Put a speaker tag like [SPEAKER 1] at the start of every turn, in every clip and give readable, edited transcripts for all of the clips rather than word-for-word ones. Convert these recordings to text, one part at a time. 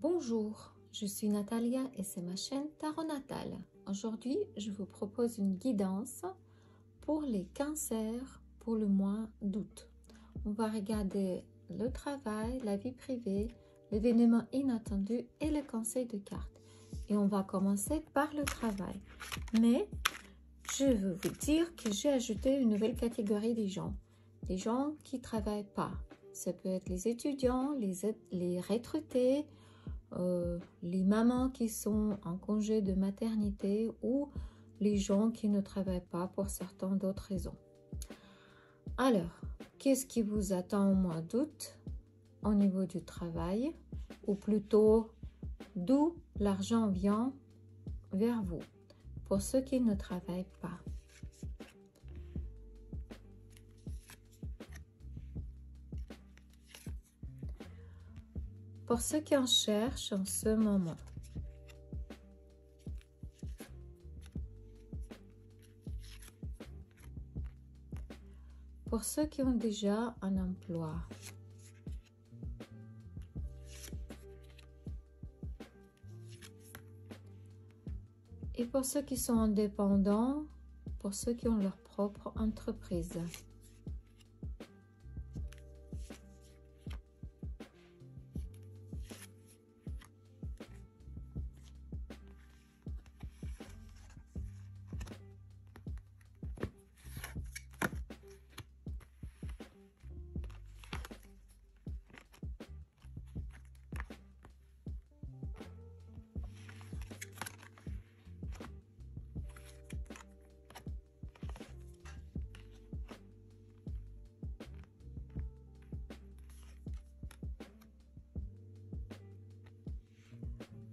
[SPEAKER 1] Bonjour, je suis Natalia et c'est ma chaîne Tarot Natal. Aujourd'hui, je vous propose une guidance pour les cancers pour le mois d'août. On va regarder le travail, la vie privée, l'événement inattendu et les conseils de cartes. Et on va commencer par le travail. Mais je veux vous dire que j'ai ajouté une nouvelle catégorie des gens qui ne travaillent pas. Ça peut être les étudiants, les retraités, les mamans qui sont en congé de maternité ou les gens qui ne travaillent pas pour certaines d'autres raisons. Alors, qu'est-ce qui vous attend au mois d'août au niveau du travail, ou plutôt d'où l'argent vient vers vous pour ceux qui ne travaillent pas? Pour ceux qui en cherchent en ce moment. Pour ceux qui ont déjà un emploi. Et pour ceux qui sont indépendants, pour ceux qui ont leur propre entreprise.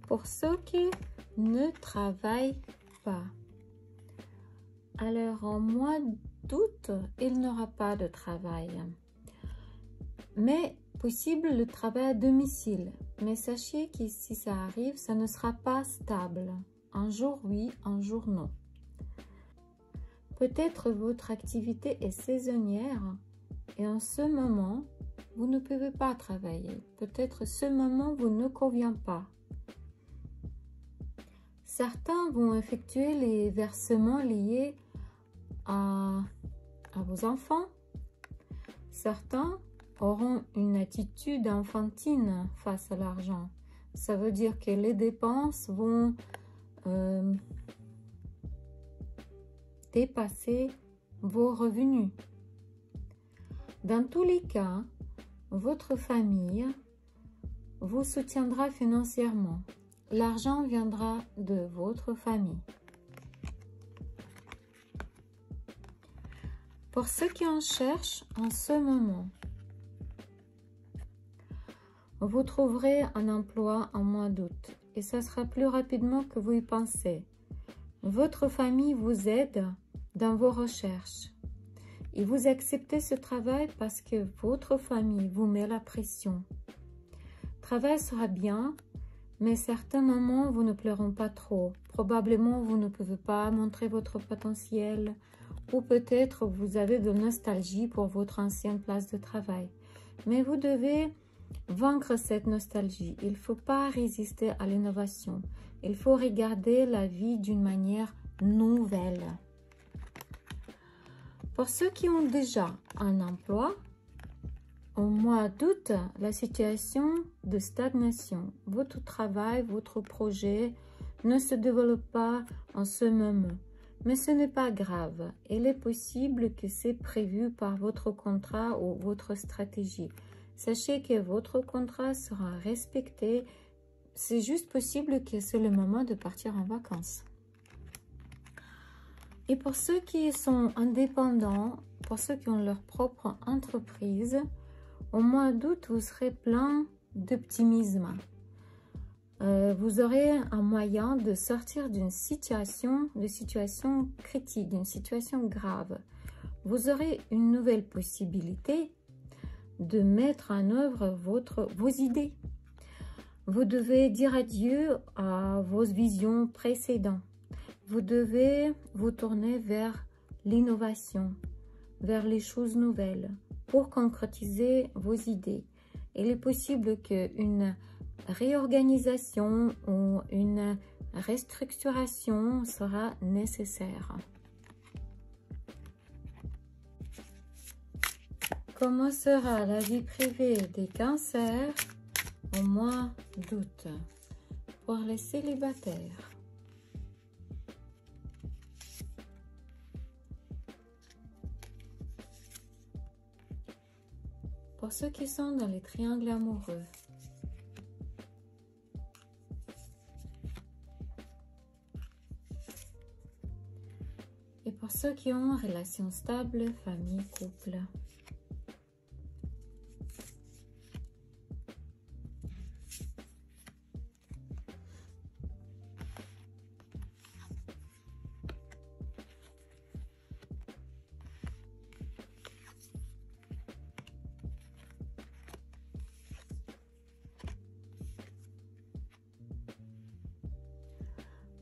[SPEAKER 1] Pour ceux qui ne travaillent pas, alors en mois d'août, il n'y aura pas de travail. Mais possible le travail à domicile. Mais sachez que si ça arrive, ça ne sera pas stable. Un jour oui, un jour non. Peut-être votre activité est saisonnière et en ce moment, vous ne pouvez pas travailler. Peut-être ce moment vous ne convient pas. Certains vont effectuer les versements liés à vos enfants. Certains auront une attitude enfantine face à l'argent. Ça veut dire que les dépenses vont dépasser vos revenus. Dans tous les cas, votre famille vous soutiendra financièrement. L'argent viendra de votre famille. Pour ceux qui en cherchent en ce moment, vous trouverez un emploi en mois d'août et ça sera plus rapidement que vous y pensez. Votre famille vous aide dans vos recherches et vous acceptez ce travail parce que votre famille vous met la pression. Le travail sera bien, mais certains moments, vous ne pleurront pas trop. Probablement, vous ne pouvez pas montrer votre potentiel ou peut-être vous avez de nostalgie pour votre ancienne place de travail. Mais vous devez vaincre cette nostalgie. Il ne faut pas résister à l'innovation. Il faut regarder la vie d'une manière nouvelle. Pour ceux qui ont déjà un emploi, au mois d'août, la situation de stagnation, votre travail, votre projet ne se développe pas en ce moment. Mais ce n'est pas grave. Il est possible que c'est prévu par votre contrat ou votre stratégie. Sachez que votre contrat sera respecté. C'est juste possible que c'est le moment de partir en vacances. Et pour ceux qui sont indépendants, pour ceux qui ont leur propre entreprise, au mois d'août, vous serez plein d'optimisme. Vous aurez un moyen de sortir d'une situation critique, d'une situation grave. Vous aurez une nouvelle possibilité de mettre en œuvre vos idées. Vous devez dire adieu à vos visions précédentes. Vous devez vous tourner vers l'innovation, vers les choses nouvelles pour concrétiser vos idées. Il est possible qu'une réorganisation ou une restructuration sera nécessaire. Comment sera la vie privée des cancers au mois d'août pour les célibataires? Pour ceux qui sont dans les triangles amoureux, et pour ceux qui ont relation stable, famille, couple.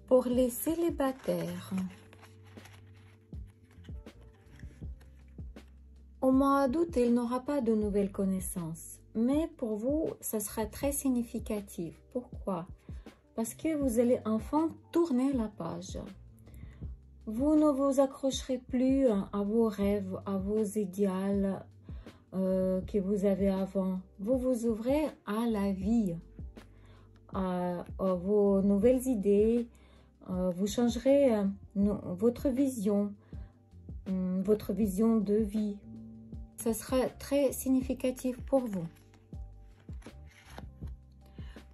[SPEAKER 1] Pour les célibataires, au mois d'août, il n'aura pas de nouvelles connaissances. Mais pour vous, ça sera très significatif. Pourquoi? Parce que vous allez enfin tourner la page. Vous ne vous accrocherez plus à vos rêves, à vos idéaux que vous avez avant. Vous vous ouvrez à la vie, à vos nouvelles idées. Vous changerez votre vision de vie. Ce sera très significatif pour vous.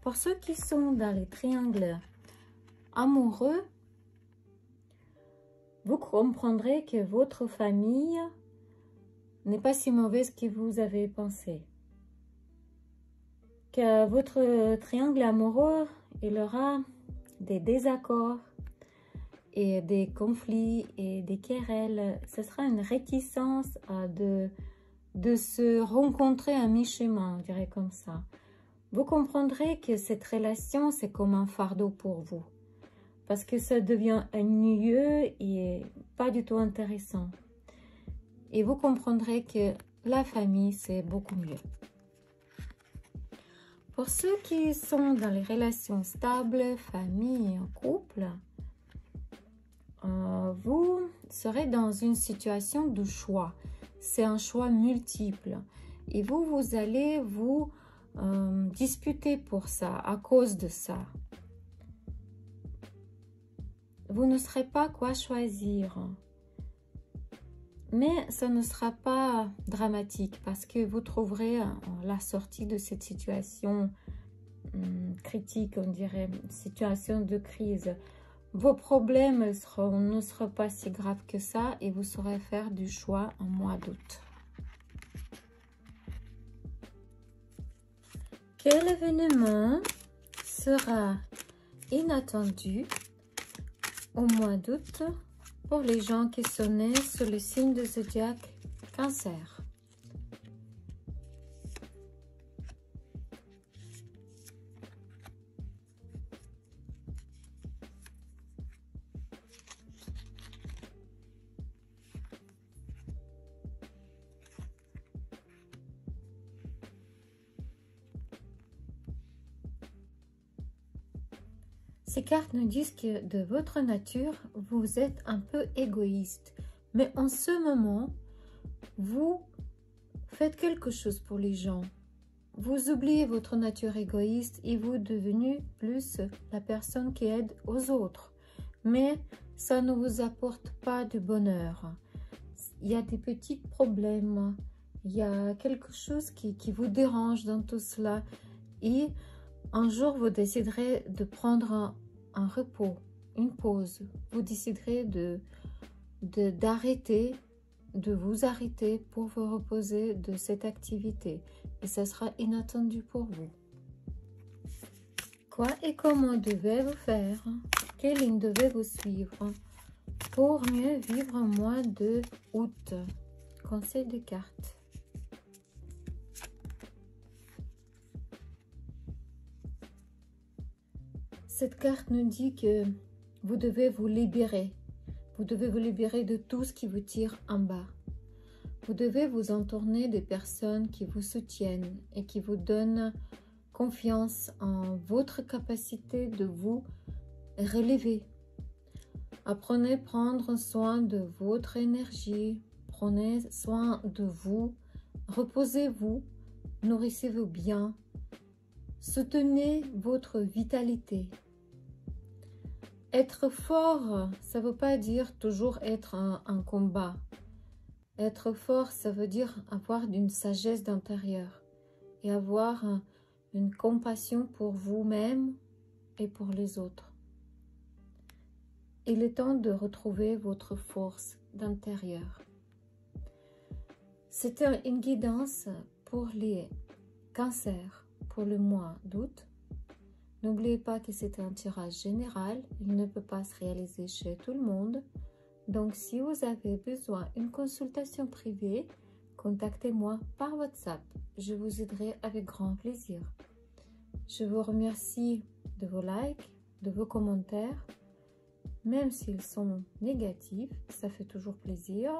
[SPEAKER 1] Pour ceux qui sont dans les triangles amoureux, vous comprendrez que votre famille n'est pas si mauvaise que vous avez pensé. Que votre triangle amoureux, il aura des désaccords et des conflits et des querelles. Ce sera une réticence de se rencontrer à mi-chemin, on dirait comme ça. Vous comprendrez que cette relation, c'est comme un fardeau pour vous. Parce que ça devient ennuyeux et pas du tout intéressant. Et vous comprendrez que la famille, c'est beaucoup mieux. Pour ceux qui sont dans les relations stables, famille et couple, vous serez dans une situation de choix. C'est un choix multiple. Et vous allez vous disputer pour ça, à cause de ça. Vous ne saurez pas quoi choisir. Mais ça ne sera pas dramatique parce que vous trouverez la sortie de cette situation critique, on dirait, situation de crise. Vos problèmes ne seront pas si graves que ça et vous saurez faire du choix en mois d'août. Quel événement sera inattendu au mois d'août pour les gens qui sont nés sous le signe de zodiaque Cancer? Ces cartes nous disent que de votre nature, vous êtes un peu égoïste. Mais en ce moment, vous faites quelque chose pour les gens. Vous oubliez votre nature égoïste et vous devenez plus la personne qui aide aux autres. Mais ça ne vous apporte pas du bonheur. Il y a des petits problèmes. Il y a quelque chose qui vous dérange dans tout cela. Et un jour, vous déciderez de prendre un repos, une pause. Vous déciderez d'arrêter, de vous arrêter pour vous reposer de cette activité. Et ça sera inattendu pour vous. Quoi et comment devez-vous faire? Quelle ligne devez-vous suivre pour mieux vivre un mois de août? Conseil de cartes. Cette carte nous dit que vous devez vous libérer. Vous devez vous libérer de tout ce qui vous tire en bas. Vous devez vous entourer des personnes qui vous soutiennent et qui vous donnent confiance en votre capacité de vous relever. Apprenez à prendre soin de votre énergie, prenez soin de vous, reposez-vous, nourrissez-vous bien, soutenez votre vitalité. Être fort, ça ne veut pas dire toujours être en combat. Être fort, ça veut dire avoir une sagesse d'intérieur et avoir une compassion pour vous-même et pour les autres. Il est temps de retrouver votre force d'intérieur. C'était une guidance pour les cancers pour le mois d'août. N'oubliez pas que c'est un tirage général, il ne peut pas se réaliser chez tout le monde. Donc si vous avez besoin d'une consultation privée, contactez-moi par WhatsApp. Je vous aiderai avec grand plaisir. Je vous remercie de vos likes, de vos commentaires. Même s'ils sont négatifs, ça fait toujours plaisir.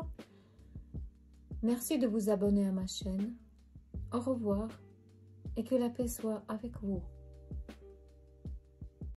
[SPEAKER 1] Merci de vous abonner à ma chaîne. Au revoir et que la paix soit avec vous.